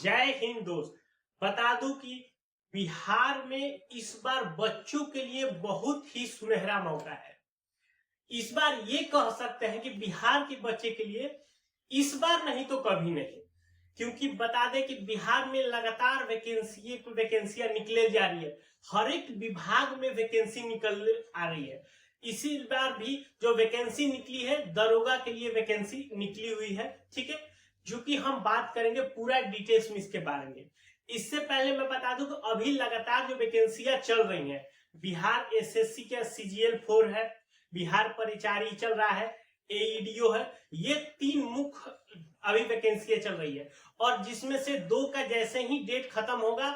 जय हिंद दोस्त। बता दूं कि बिहार में इस बार बच्चों के लिए बहुत ही सुनहरा मौका है। इस बार ये कह सकते हैं कि बिहार के बच्चे के लिए इस बार नहीं तो कभी नहीं, क्योंकि बता दें कि बिहार में लगातार वैकेंसियां निकले जा रही है। हर एक विभाग में वैकेंसी निकल आ रही है। इसी बार भी जो वैकेंसी निकली है, दरोगा के लिए वैकेंसी निकली हुई है। ठीक है, जो कि हम बात करेंगे पूरा डिटेल्स में इसके बारे में। इससे पहले मैं बता दूं कि अभी लगातार जो वैकेंसियां चल रही हैं, बिहार एसएससी का CGL 4 है, बिहार परिचारी चल रहा है, AEDO है। ये तीन मुख्य अभी वैकेंसियां चल रही है, और जिसमें से दो का जैसे ही डेट खत्म होगा,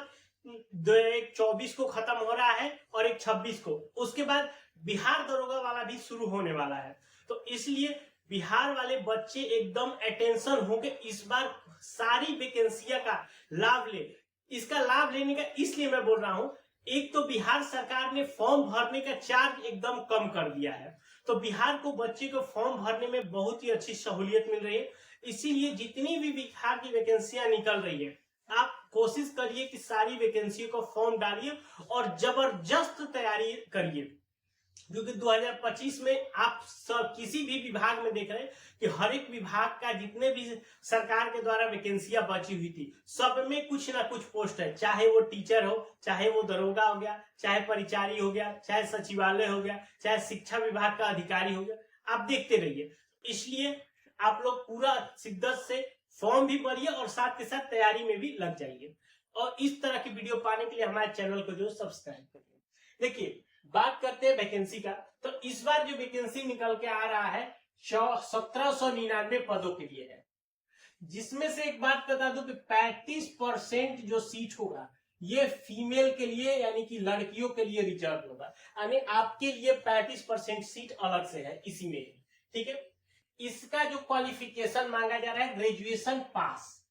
एक 24 को खत्म हो रहा है और एक 26 को, उसके बाद बिहार दरोगा वाला भी शुरू होने वाला है। तो इसलिए बिहार वाले बच्चे एकदम अटेंशन होके इस बार सारी वैकेंसियां का लाभ ले। इसका लाभ लेने का इसलिए मैं बोल रहा हूं, एक तो बिहार सरकार ने फॉर्म भरने का चार्ज एकदम कम कर दिया है, तो बिहार को बच्चे को फॉर्म भरने में बहुत ही अच्छी सहूलियत मिल रही है। इसीलिए जितनी भी बिहार की वैकेंसियां निकल रही है, आप कोशिश करिए कि सारी वैकेंसी को फॉर्म डालिए और जबरदस्त तैयारी करिए, क्योंकि 2025 में आप सब किसी भी विभाग में देख रहे हैं कि हर एक विभाग का जितने भी सरकार के द्वारा वैकेंसियां बची हुई थी, सब में कुछ ना कुछ पोस्ट है। चाहे वो टीचर हो, चाहे वो दरोगा हो गया, चाहे परिचारी हो गया, चाहे सचिवालय हो गया, चाहे शिक्षा विभाग का अधिकारी हो गया, आप देखते रहिए। इसलिए आप लोग पूरा शिद्दत से फॉर्म भी भरिए और साथ के साथ तैयारी में भी लग जाइए। और इस तरह की वीडियो पाने के लिए हमारे चैनल को जो सब्सक्राइब करिए। देखिए, बात करते हैं वैकेंसी का, तो इस बार जो वैकेंसी निकल के आ रहा है 1799 पदों के लिए है, जिसमें से एक बात बता दूं कि 35% जो सीट होगा ये फीमेल के लिए यानी कि लड़कियों के लिए रिजर्व होगा। यानी आपके लिए 35% सीट अलग से है इसी में। ठीक है, इसका जो क्वालिफिकेशन मांगा जा रहा है ग्रेजुएशन पास,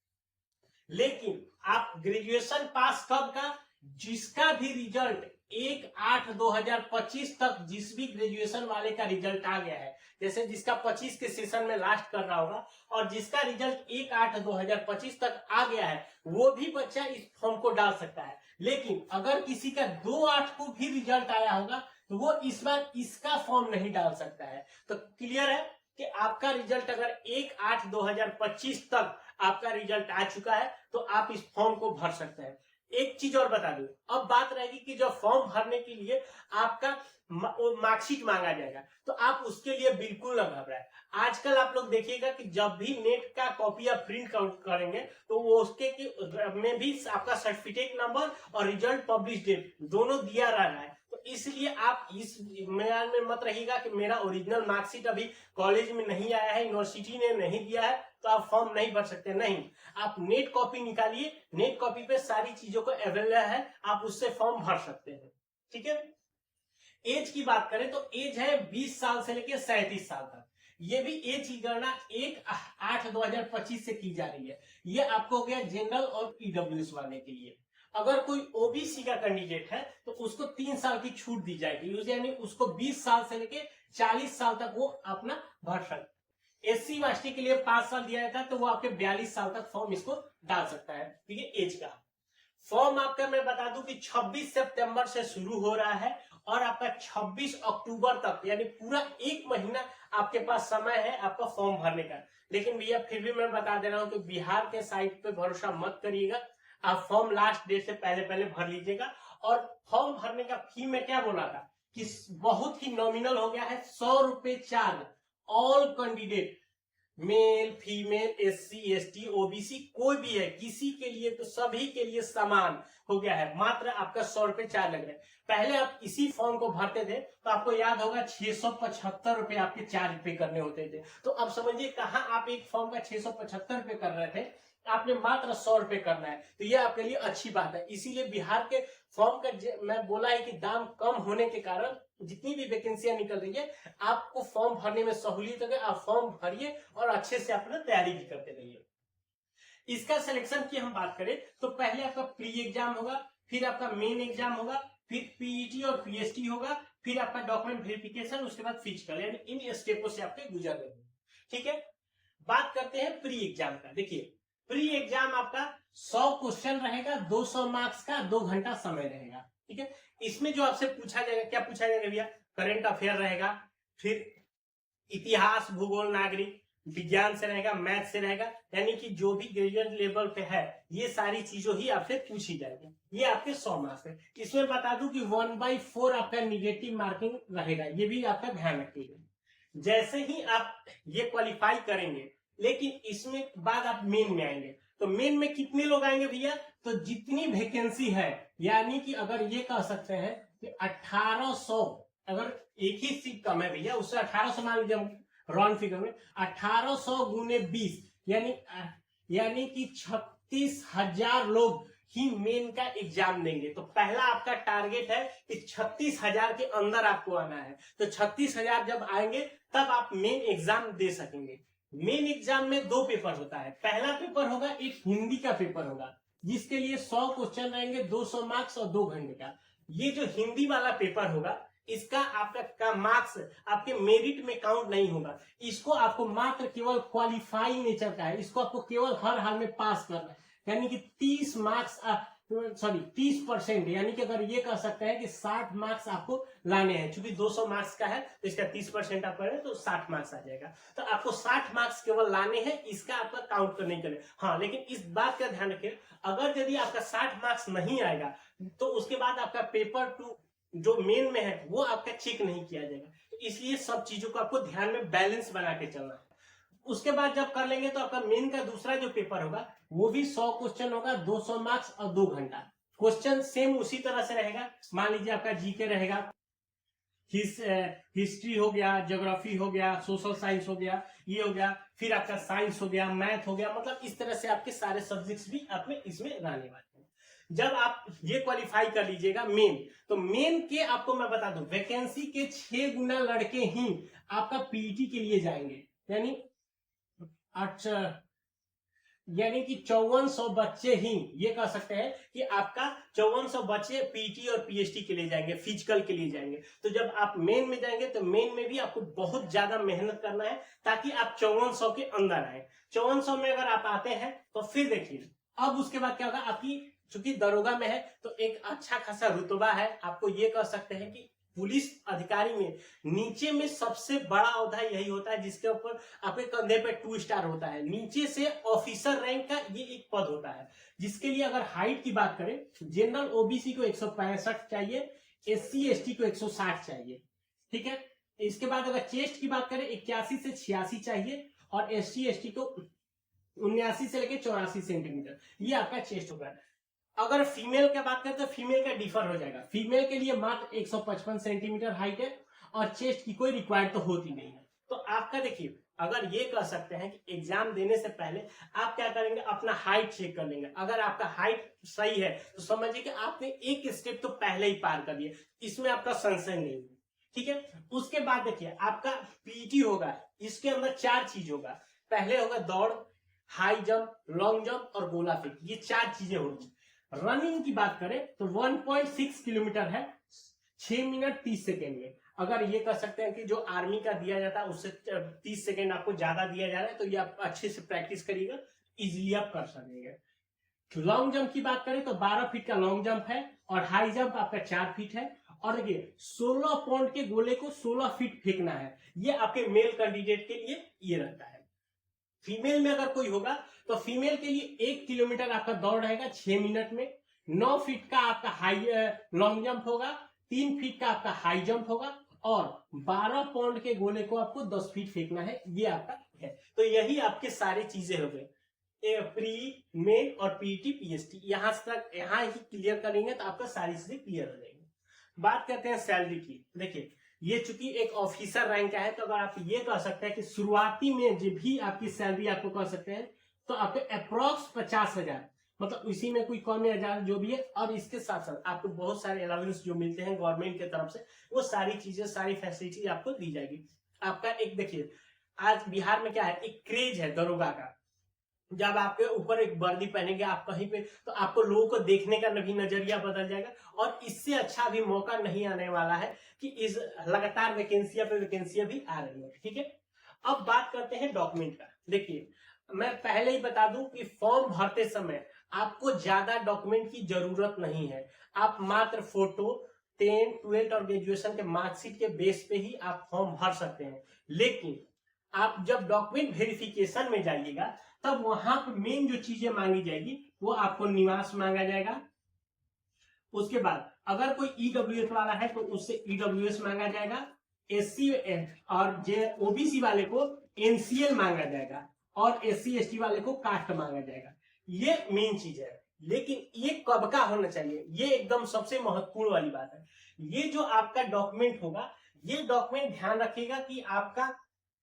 लेकिन आप ग्रेजुएशन पास कब का, जिसका भी रिजल्ट 1/8/2025 तक जिस भी ग्रेजुएशन वाले का रिजल्ट आ गया है, जैसे जिसका 25 के सेशन में लास्ट कर रहा होगा और जिसका रिजल्ट 1/8/2025 तक आ गया है, वो भी बच्चा इस फॉर्म को डाल सकता है। लेकिन अगर किसी का 2/8 को भी रिजल्ट आया होगा तो वो इस बार इसका फॉर्म नहीं डाल सकता है। तो क्लियर है कि आपका रिजल्ट अगर 1/8/2025 तक आपका रिजल्ट आ चुका है तो आप इस फॉर्म को भर सकते हैं। एक चीज और बता दूं, अब बात रहेगी कि जो फॉर्म भरने के लिए आपका मार्कशीट मांगा जाएगा, तो आप उसके लिए बिल्कुल न घबराएं। आजकल आप लोग देखिएगा कि जब भी नेट का कॉपी आप प्रिंट करेंगे तो वो उसके में भी आपका सर्टिफिकेट नंबर और रिजल्ट पब्लिश डेट दोनों दिया रह रहा है। तो इसलिए आप इस म्यान में मत रहिएगा कि मेरा ओरिजिनल मार्कशीट अभी कॉलेज में नहीं आया है, यूनिवर्सिटी ने नहीं दिया है तो आप फॉर्म नहीं भर सकते। नहीं, आप नेट कॉपी निकालिए, नेट कॉपी पे सारी चीजों को अवेलेबल है, आप उससे फॉर्म भर सकते हैं। ठीक है, एज की बात करें तो एज है 20 साल से लेकर 37 साल तक। ये भी एज की गणना 1/8/2025 से की जा रही है। ये आपको हो गया जनरल और ईडब्ल्यूएस वाले के लिए। अगर कोई ओबीसी का कैंडिडेट है तो उसको 3 साल की छूट दी जाएगी, यानी उसको 20 साल से लेकर 40 साल तक वो अपना भर सकता है। SC ST के लिए 5 साल दिया जाता है, तो वो आपके 42 साल तक फॉर्म इसको डाल सकता है। ठीक है, एज का फॉर्म आपका मैं बता दूं कि 26 सितंबर से शुरू हो रहा है और आपका 26 अक्टूबर तक, यानी पूरा एक महीना आपके पास समय है आपका फॉर्म भरने का। लेकिन भैया फिर भी मैं बता दे रहा हूं कि बिहार के साइट पे भरोसा मत करिएगा, आप फॉर्म लास्ट डेट से पहले पहले भर लीजिएगा। और फॉर्म भरने का फी में क्या बोला था कि बहुत ही नॉमिनल हो गया है, 100 रुपए charge. All candidate, male female SC ST OBC कोई भी है, किसी के लिए तो सभी के लिए समान हो गया है। मात्र आपका 100 रुपए चार्ज लग रहा है। पहले आप इसी फॉर्म को भरते थे तो आपको याद होगा 675 रुपए आपके चार्ज पे करने होते थे। तो अब समझिए कहां आप एक फॉर्म का 675 रुपए कर रहे थे, आपने मात्र 100 रुपए करना है। तो ये आपके लिए अच्छी बात है। इसीलिए बिहार के फॉर्म का मैं बोला है कि दाम कम होने के कारण जितनी भी वैकेंसियां निकल रही है, आपको फॉर्म भरने में सहूलियत है। आप फॉर्म भरिए और अच्छे से अपना तैयारी भी करते रहिए। इसका सिलेक्शन की हम बात करें तो पहले आपका प्री एग्जाम होगा, फिर आपका मेन एग्जाम होगा, फिर PET और PST होगा, फिर आपका डॉक्यूमेंट वेरिफिकेशन, उसके बाद फिजिकल, यानी इन स्टेपों से आपके गुजर रहे हैं। ठीक है, बात करते हैं प्री एग्जाम का। देखिए, प्री एग्जाम आपका 100 क्वेश्चन रहेगा, 200 मार्क्स का, 2 घंटा समय रहेगा। ठीक है, इसमें जो आपसे पूछा जाएगा, क्या पूछा जाएगा भैया, करंट अफेयर रहेगा, फिर इतिहास, भूगोल, नागरिक विज्ञान से रहेगा, मैथ से रहेगा, यानी कि जो भी ग्रेजुएट लेवल पे है ये सारी चीजों ही आपसे पूछी जाएगी। ये आपके 100 मार्क्स है। इसमें बता दूं कि 1/4 आपका निगेटिव मार्किंग रहेगा, ये भी आपका ध्यान रखिएगा। जैसे ही आप ये क्वालिफाई करेंगे, लेकिन इसमें बाद आप मेन में आएंगे, तो मेन में कितने लोग आएंगे भैया, तो जितनी वैकेंसी है, यानी कि अगर ये कह सकते हैं कि 1800, अगर एक ही सीट कम है भैया, उससे 1800 मान लीजिए राउंड फिगर में 1800 गुने 20, यानी कि 36,000 लोग ही मेन का एग्जाम देंगे। तो पहला आपका टारगेट है कि 36,000 के अंदर आपको आना है। तो 36,000 जब आएंगे तब आप मेन एग्जाम दे सकेंगे। मेन एग्जाम में 2 पेपर होता है। पहला पेपर होगा एक हिंदी का पेपर होगा, जिसके लिए 100 क्वेश्चन रहेंगे, 200 मार्क्स और 2 घंटे का। ये जो हिंदी वाला पेपर होगा, इसका आपका मार्क्स आपके मेरिट में काउंट नहीं होगा। इसको आपको मात्र केवल क्वालिफाई नेचर का है, इसको आपको केवल हर हाल में पास करना है, यानी कि 30 मार्क्स 30%, यानी कि अगर ये कह सकते हैं कि 60 मार्क्स आपको लाने हैं। चूंकि 200 मार्क्स का है तो इसका 30% आप करें तो 60 मार्क्स आ जाएगा। तो आपको 60 मार्क्स केवल लाने हैं, इसका आपका काउंट तो नहीं करें। हाँ, लेकिन इस बात का ध्यान रखिए, अगर यदि आपका 60 मार्क्स नहीं आएगा तो उसके बाद आपका पेपर 2 जो मेन में है वो आपका चेक नहीं किया जाएगा। तो इसलिए सब चीजों को आपको ध्यान में बैलेंस बना के चलना है। उसके बाद जब कर लेंगे तो आपका मेन का दूसरा जो पेपर होगा वो भी 100 क्वेश्चन होगा, 200 मार्क्स और 2 घंटा। क्वेश्चन सेम उसी तरह से रहेगा। मान लीजिए आपका जीके रहेगा, हिस्ट्री हो गया, ज्योग्राफी हो गया, सोशल साइंस हो गया, ये हो गया, फिर आपका साइंस हो गया, मैथ हो गया, मतलब इस तरह से आपके सारे सब्जेक्ट्स भी आपमें इसमें रहने वाले हैं। जब आप ये क्वालिफाई कर लीजिएगा मेन, तो मेन के आपको मैं बता दूं वैकेंसी के 6 गुना लड़के ही आपका पीईटी के लिए जाएंगे, यानी अच्छा, यानी कि 5400 बच्चे ही, ये कह सकते हैं कि आपका 5400 बच्चे पीटी और पीएचडी के लिए जाएंगे, फिजिकल के लिए जाएंगे। तो जब आप मेन में जाएंगे तो मेन में भी आपको बहुत ज्यादा मेहनत करना है ताकि आप 5400 के अंदर आए। 5400 में अगर आप आते हैं तो फिर देखिए अब उसके बाद क्या होगा, आपकी चूंकि दरोगा में है तो एक अच्छा खासा रुतबा है। आपको ये कह सकते हैं कि पुलिस अधिकारी में नीचे में सबसे बड़ा औहदा यही होता है जिसके ऊपर आपके कंधे पे 2 स्टार होता है। नीचे से ऑफिसर रैंक का ये एक पद होता है, जिसके लिए अगर हाइट की बात करें, जनरल ओबीसी को 165 चाहिए, एससी एसटी को 160 चाहिए। ठीक है, इसके बाद अगर चेस्ट की बात करें 81 से 86 चाहिए, और एससी एसटी को 79 से लेकर 84 सेंटीमीटर, ये आपका चेस्ट होगा। अगर फीमेल की बात करें तो फीमेल का डिफर हो जाएगा। फीमेल के लिए मात्र 155 सेंटीमीटर हाइट है और चेस्ट की कोई रिक्वायर्ड तो होती नहीं है। तो आपका देखिए, अगर ये कह सकते हैं कि एग्जाम देने से पहले आप क्या करेंगे, अपना हाइट चेक कर लेंगे। अगर आपका हाइट सही है तो समझिए कि आपने एक स्टेप तो पहले ही पार कर लिया, इसमें आपका संशय नहीं है। ठीक है, उसके बाद देखिए आपका पीटी होगा, इसके अंदर 4 चीज होगा। पहले होगा दौड़, हाई जंप, लॉन्ग जंप और गोला फेंक, ये 4 चीजें होगी। रनिंग की बात करें तो 1.6 किलोमीटर है 6 मिनट 30 सेकेंड में। अगर ये कह सकते हैं कि जो आर्मी का दिया जाता है उससे 30 सेकेंड आपको ज्यादा दिया जा रहा है, तो ये आप अच्छे से प्रैक्टिस करिएगा, इजीली आप कर सकेंगे। लॉन्ग जंप की बात करें तो 12 फीट का लॉन्ग जंप है, और हाई जंप आपका 4 फीट है। और देखिए 16 पाउंड के गोले को 16 फीट फेंकना है, ये आपके मेल कैंडिडेट के लिए ये रहता है। फीमेल में अगर कोई होगा तो फीमेल के लिए 1 किलोमीटर आपका दौड़ रहेगा 6 मिनट में, 9 फीट का आपका हाई लॉन्ग जंप होगा, 3 फीट का आपका हाई जंप होगा, और 12 पाउंड के गोले को आपको 10 फीट फेंकना है, ये आपका है। तो यही आपके सारी चीजें हो गए, प्री, मेन और पीटी पीएचडी। यहां तक यहां ही क्लियर करेंगे तो आपका सारी चीजें क्लियर हो जाएंगी। बात करते हैं सैलरी की। देखिए ये चूंकि एक ऑफिसर रैंक का है, तो अगर आप ये कह सकते हैं कि शुरुआती में जो भी आपकी सैलरी आपको कह सकते हैं तो आपको अप्रोक्स 50,000, मतलब इसी में कोई कम या ज्यादा जो भी है। और इसके साथ साथ आपको बहुत सारे अलाउंस जो मिलते हैं गवर्नमेंट की तरफ से, वो सारी चीजें, सारी फैसिलिटी आपको दी जाएगी। आपका एक देखिए आज बिहार में क्या है, एक क्रेज है दरोगा का। जब आपके ऊपर एक वर्दी पहनेंगे आप कहीं पे, तो आपको लोगों को देखने का भी नजरिया बदल जाएगा। और इससे अच्छा भी मौका नहीं आने वाला है कि इस लगातार वैकेंसियां पे वैकेंसियां भी आ रही है। ठीक है, अब बात करते हैं डॉक्यूमेंट का। देखिए मैं पहले ही बता दूं कि फॉर्म भरते समय आपको ज्यादा डॉक्यूमेंट की जरूरत नहीं है। आप मात्र फोटो, 10, 12 और ग्रेजुएशन के मार्कशीट के बेस पे ही आप फॉर्म भर सकते हैं। लेकिन आप जब डॉक्यूमेंट वेरिफिकेशन में जाइएगा तब वहां पर मेन जो चीजें मांगी जाएगी वो आपको निवास मांगा जाएगा। उसके बाद अगर कोई ईडब्ल्यूएस वाला है तो उससे ईडब्ल्यूएस मांगा जाएगा। एससी और ओबीसी वाले को एनसीएल मांगा जाएगा और एससी एसटी वाले को कास्ट मांगा जाएगा। ये मेन चीज है। लेकिन ये कब का होना चाहिए, ये एकदम सबसे महत्वपूर्ण वाली बात है। ये जो आपका डॉक्यूमेंट होगा, ये डॉक्यूमेंट ध्यान रखिएगा कि आपका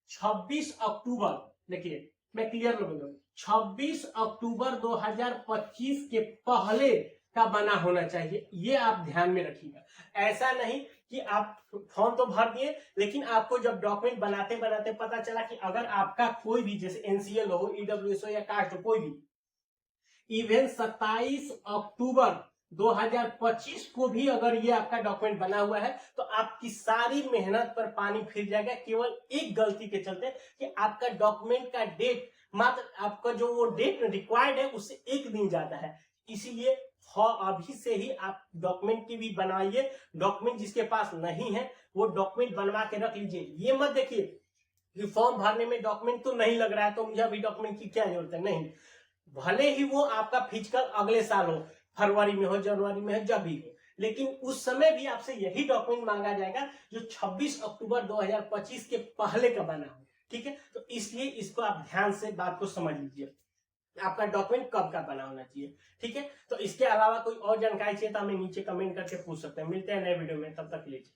26 अक्टूबर, देखिए मैं क्लियर बोल रहा हूं, 26 अक्टूबर 2025 के पहले का बना होना चाहिए। ये आप ध्यान में रखिएगा। ऐसा नहीं कि आप फॉर्म तो भर दिए लेकिन आपको जब डॉक्यूमेंट बनाते बनाते पता चला कि अगर आपका कोई भी जैसे एनसीएल हो, ईडब्ल्यूएस हो या कास्ट हो, कोई भी इवन 27 अक्टूबर 2025 को भी अगर ये आपका डॉक्यूमेंट बना हुआ है तो आपकी सारी मेहनत पर पानी फिर जाएगा, केवल एक गलती के चलते कि आपका डॉक्यूमेंट का डेट, मात्र आपका जो वो डेट रिक्वायर्ड है उससे एक दिन ज्यादा है। इसीलिए अभी से ही आप डॉक्यूमेंट की भी बनाइए। डॉक्यूमेंट जिसके पास नहीं है वो डॉक्यूमेंट बनवा के रख लीजिए। ये मत देखिए कि फॉर्म भरने में डॉक्यूमेंट तो नहीं लग रहा है तो मुझे अभी डॉक्यूमेंट की क्या जरूरत है। नहीं, भले ही वो आपका फिजिकल अगले साल हो, फरवरी में हो, जनवरी में हो, जब भी हो, लेकिन उस समय भी आपसे यही डॉक्यूमेंट मांगा जाएगा जो 26 अक्टूबर 2025 के पहले का बना हो। ठीक है, तो इसलिए इसको आप ध्यान से बात को समझ लीजिए, आपका डॉक्यूमेंट कब का बना होना चाहिए। ठीक है, तो इसके अलावा कोई और जानकारी चाहिए तो हमें नीचे कमेंट करके पूछ सकते हैं। मिलते हैं नए वीडियो में, तब तक लीजिए।